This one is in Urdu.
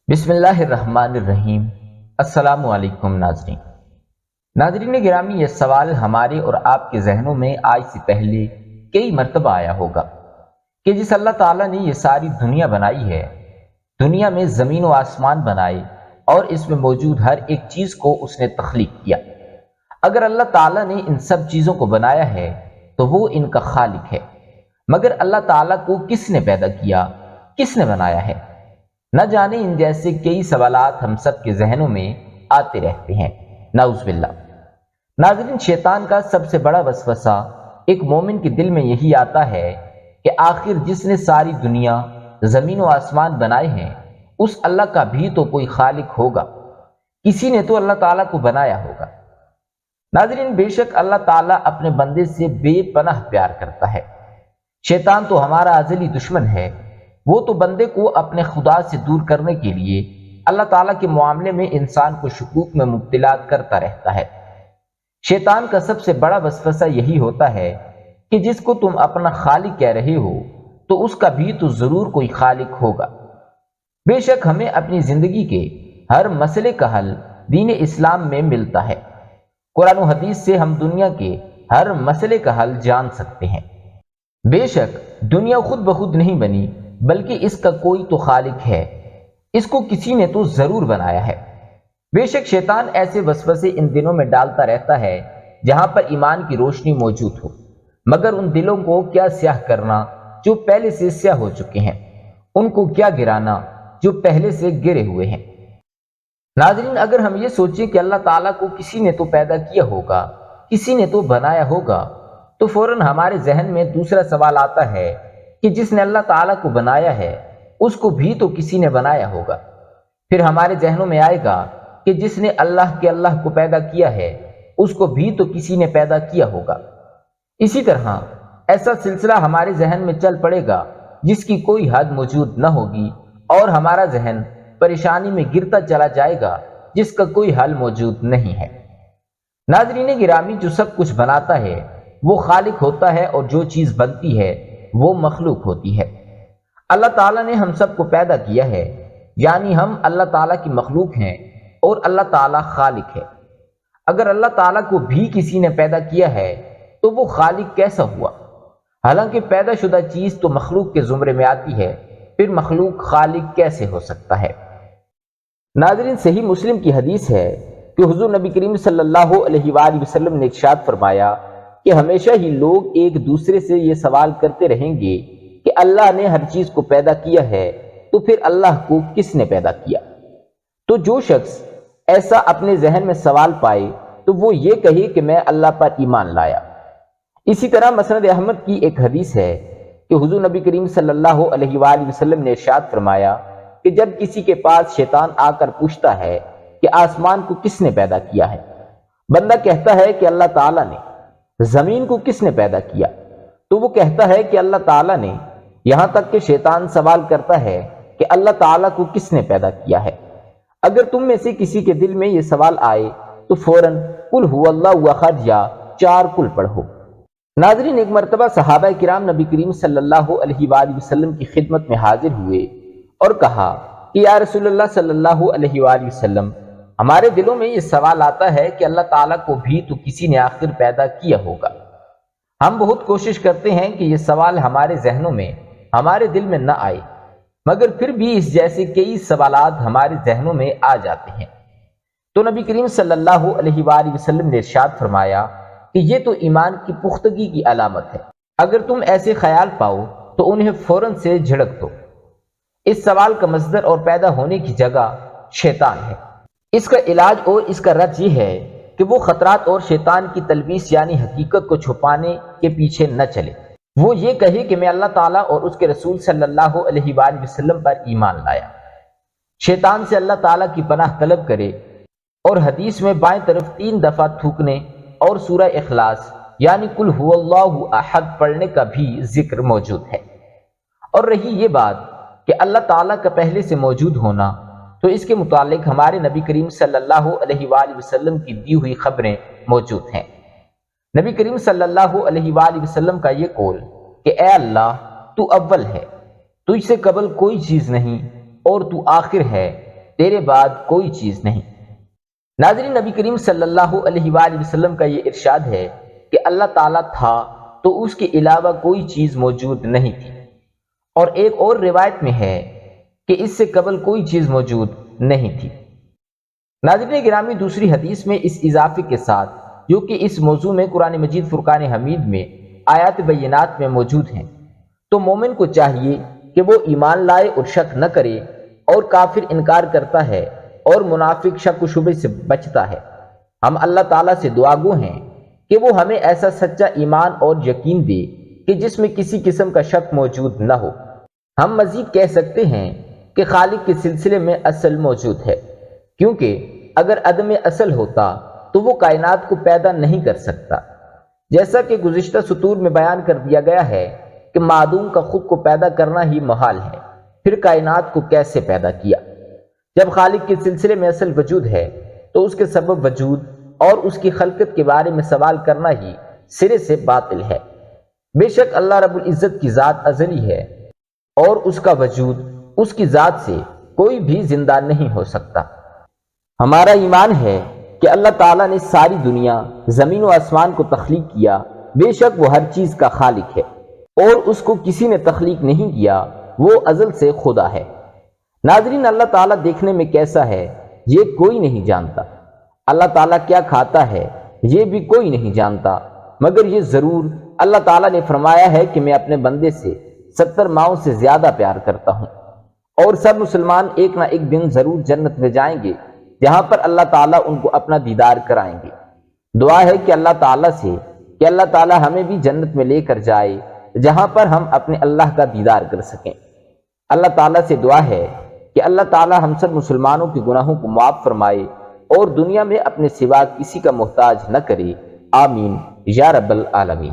بسم اللہ الرحمن الرحیم۔ السلام علیکم ناظرین گرامی، یہ سوال ہمارے اور آپ کے ذہنوں میں آج سے پہلے کئی مرتبہ آیا ہوگا کہ جس اللہ تعالیٰ نے یہ ساری دنیا بنائی ہے، دنیا میں زمین و آسمان بنائے اور اس میں موجود ہر ایک چیز کو اس نے تخلیق کیا، اگر اللہ تعالیٰ نے ان سب چیزوں کو بنایا ہے تو وہ ان کا خالق ہے، مگر اللہ تعالیٰ کو کس نے پیدا کیا، کس نے بنایا ہے؟ نہ جانے ان جیسے کئی سوالات ہم سب کے ذہنوں میں آتے رہتے ہیں، نعوذ باللہ۔ ناظرین، شیطان کا سب سے بڑا وسوسہ ایک مومن کے دل میں یہی آتا ہے کہ آخر جس نے ساری دنیا، زمین و آسمان بنائے ہیں، اس اللہ کا بھی تو کوئی خالق ہوگا، کسی نے تو اللہ تعالیٰ کو بنایا ہوگا۔ ناظرین، بے شک اللہ تعالیٰ اپنے بندے سے بے پناہ پیار کرتا ہے۔ شیطان تو ہمارا ازلی دشمن ہے، وہ تو بندے کو اپنے خدا سے دور کرنے کے لیے اللہ تعالیٰ کے معاملے میں انسان کو شکوک میں مبتلا کرتا رہتا ہے۔ شیطان کا سب سے بڑا وسوسہ یہی ہوتا ہے کہ جس کو تم اپنا خالق کہہ رہے ہو تو اس کا بھی تو ضرور کوئی خالق ہوگا۔ بے شک ہمیں اپنی زندگی کے ہر مسئلے کا حل دین اسلام میں ملتا ہے۔ قرآن و حدیث سے ہم دنیا کے ہر مسئلے کا حل جان سکتے ہیں۔ بے شک دنیا خود بخود نہیں بنی، بلکہ اس کا کوئی تو خالق ہے، اس کو کسی نے تو ضرور بنایا ہے۔ بے شک شیطان ایسے وسوسے ان دلوں میں ڈالتا رہتا ہے جہاں پر ایمان کی روشنی موجود ہو، مگر ان دلوں کو کیا سیاہ کرنا جو پہلے سے سیاہ ہو چکے ہیں، ان کو کیا گرانا جو پہلے سے گرے ہوئے ہیں۔ ناظرین، اگر ہم یہ سوچیں کہ اللہ تعالیٰ کو کسی نے تو پیدا کیا ہوگا، کسی نے تو بنایا ہوگا، تو فوراً ہمارے ذہن میں دوسرا سوال آتا ہے کہ جس نے اللہ تعالیٰ کو بنایا ہے اس کو بھی تو کسی نے بنایا ہوگا۔ پھر ہمارے ذہنوں میں آئے گا کہ جس نے اللہ کے اللہ کو پیدا کیا ہے اس کو بھی تو کسی نے پیدا کیا ہوگا۔ اسی طرح ایسا سلسلہ ہمارے ذہن میں چل پڑے گا جس کی کوئی حد موجود نہ ہوگی، اور ہمارا ذہن پریشانی میں گرتا چلا جائے گا جس کا کوئی حل موجود نہیں ہے۔ ناظرین گرامی، جو سب کچھ بناتا ہے وہ خالق ہوتا ہے، اور جو چیز بنتی ہے وہ مخلوق ہوتی ہے۔ اللہ تعالیٰ نے ہم سب کو پیدا کیا ہے، یعنی ہم اللہ تعالیٰ کی مخلوق ہیں اور اللہ تعالیٰ خالق ہے۔ اگر اللہ تعالیٰ کو بھی کسی نے پیدا کیا ہے تو وہ خالق کیسا ہوا؟ حالانکہ پیدا شدہ چیز تو مخلوق کے زمرے میں آتی ہے، پھر مخلوق خالق کیسے ہو سکتا ہے؟ ناظرین، صحیح مسلم کی حدیث ہے کہ حضور نبی کریم صلی اللہ علیہ وآلہ وسلم نے ارشاد فرمایا کہ ہمیشہ ہی لوگ ایک دوسرے سے یہ سوال کرتے رہیں گے کہ اللہ نے ہر چیز کو پیدا کیا ہے تو پھر اللہ کو کس نے پیدا کیا؟ تو جو شخص ایسا اپنے ذہن میں سوال پائے تو وہ یہ کہے کہ میں اللہ پر ایمان لایا۔ اسی طرح مسند احمد کی ایک حدیث ہے کہ حضور نبی کریم صلی اللہ علیہ وآلہ وسلم نے ارشاد فرمایا کہ جب کسی کے پاس شیطان آ کر پوچھتا ہے کہ آسمان کو کس نے پیدا کیا ہے، بندہ کہتا ہے کہ اللہ تعالیٰ نے۔ زمین کو کس نے پیدا کیا؟ تو وہ کہتا ہے کہ اللہ تعالیٰ نے، یہاں تک کہ شیطان سوال کرتا ہے کہ اللہ تعالیٰ کو کس نے پیدا کیا ہے۔ اگر تم میں سے کسی کے دل میں یہ سوال آئے تو فوراً قل هو اللہ احد یا 4 قل پڑھو۔ ناظرین، ایک مرتبہ صحابہ کرام نبی کریم صلی اللہ علیہ وآلہ وسلم کی خدمت میں حاضر ہوئے اور کہا کہ یا رسول اللہ صلی اللہ علیہ وآلہ وسلم، ہمارے دلوں میں یہ سوال آتا ہے کہ اللہ تعالیٰ کو بھی تو کسی نے آخر پیدا کیا ہوگا۔ ہم بہت کوشش کرتے ہیں کہ یہ سوال ہمارے ذہنوں میں، ہمارے دل میں نہ آئے، مگر پھر بھی اس جیسے کئی سوالات ہمارے ذہنوں میں آ جاتے ہیں۔ تو نبی کریم صلی اللہ علیہ وآلہ وسلم نے ارشاد فرمایا کہ یہ تو ایمان کی پختگی کی علامت ہے، اگر تم ایسے خیال پاؤ تو انہیں فوراً سے جھڑک دو۔ اس سوال کا مصدر اور پیدا ہونے کی جگہ شیطان ہے۔ اس کا علاج اور اس کا رد یہ ہے کہ وہ خطرات اور شیطان کی تلبیس یعنی حقیقت کو چھپانے کے پیچھے نہ چلے۔ وہ یہ کہے کہ میں اللہ تعالیٰ اور اس کے رسول صلی اللہ علیہ وآلہ وسلم پر ایمان لایا۔ شیطان سے اللہ تعالیٰ کی پناہ طلب کرے، اور حدیث میں بائیں طرف 3 دفعہ تھوکنے اور سورہ اخلاص یعنی قل هو اللہ احد پڑھنے کا بھی ذکر موجود ہے۔ اور رہی یہ بات کہ اللہ تعالیٰ کا پہلے سے موجود ہونا، تو اس کے متعلق ہمارے نبی کریم صلی اللہ علیہ وآلہ وسلم کی دی ہوئی خبریں موجود ہیں۔ نبی کریم صلی اللہ علیہ وآلہ وسلم کا یہ قول کہ اے اللہ تو اول ہے، تجھ سے قبل کوئی چیز نہیں، اور تو آخر ہے، تیرے بعد کوئی چیز نہیں۔ ناظرین، نبی کریم صلی اللہ علیہ وآلہ وسلم کا یہ ارشاد ہے کہ اللہ تعالیٰ تھا تو اس کے علاوہ کوئی چیز موجود نہیں تھی، اور ایک اور روایت میں ہے کہ اس سے قبل کوئی چیز موجود نہیں تھی۔ ناظرین گرامی، دوسری حدیث میں اس اضافے کے ساتھ جو کہ اس موضوع میں قرآن مجید فرقان حمید میں آیات بینات میں موجود ہیں، تو مومن کو چاہیے کہ وہ ایمان لائے اور شک نہ کرے، اور کافر انکار کرتا ہے اور منافق شک و شبے سے بچتا ہے۔ ہم اللہ تعالیٰ سے دعا گو ہیں کہ وہ ہمیں ایسا سچا ایمان اور یقین دے کہ جس میں کسی قسم کا شک موجود نہ ہو۔ ہم مزید کہہ سکتے ہیں کہ خالق کے سلسلے میں اصل موجود ہے، کیونکہ اگر عدم اصل ہوتا تو وہ کائنات کو پیدا نہیں کر سکتا، جیسا کہ گزشتہ سطور میں بیان کر دیا گیا ہے کہ معدوم کا خود کو پیدا کرنا ہی محال ہے، پھر کائنات کو کیسے پیدا کیا؟ جب خالق کے سلسلے میں اصل وجود ہے تو اس کے سبب وجود اور اس کی خلقت کے بارے میں سوال کرنا ہی سرے سے باطل ہے۔ بے شک اللہ رب العزت کی ذات ازلی ہے اور اس کا وجود اس کی ذات سے کوئی بھی زندہ نہیں ہو سکتا۔ ہمارا ایمان ہے کہ اللہ تعالیٰ نے ساری دنیا، زمین و آسمان کو تخلیق کیا، بے شک وہ ہر چیز کا خالق ہے اور اس کو کسی نے تخلیق نہیں کیا، وہ ازل سے خدا ہے۔ ناظرین، اللہ تعالیٰ دیکھنے میں کیسا ہے یہ کوئی نہیں جانتا، اللہ تعالیٰ کیا کھاتا ہے یہ بھی کوئی نہیں جانتا، مگر یہ ضرور اللہ تعالیٰ نے فرمایا ہے کہ میں اپنے بندے سے 70 ماؤں سے زیادہ پیار کرتا ہوں، اور سب مسلمان ایک نہ ایک دن ضرور جنت میں جائیں گے جہاں پر اللہ تعالیٰ ان کو اپنا دیدار کرائیں گے۔ دعا ہے کہ اللہ تعالیٰ سے کہ اللہ تعالیٰ ہمیں بھی جنت میں لے کر جائے جہاں پر ہم اپنے اللہ کا دیدار کر سکیں۔ اللہ تعالیٰ سے دعا ہے کہ اللہ تعالیٰ ہم سب مسلمانوں کے گناہوں کو معاف فرمائے اور دنیا میں اپنے سوا کسی کا محتاج نہ کرے۔ آمین یا رب العالمین۔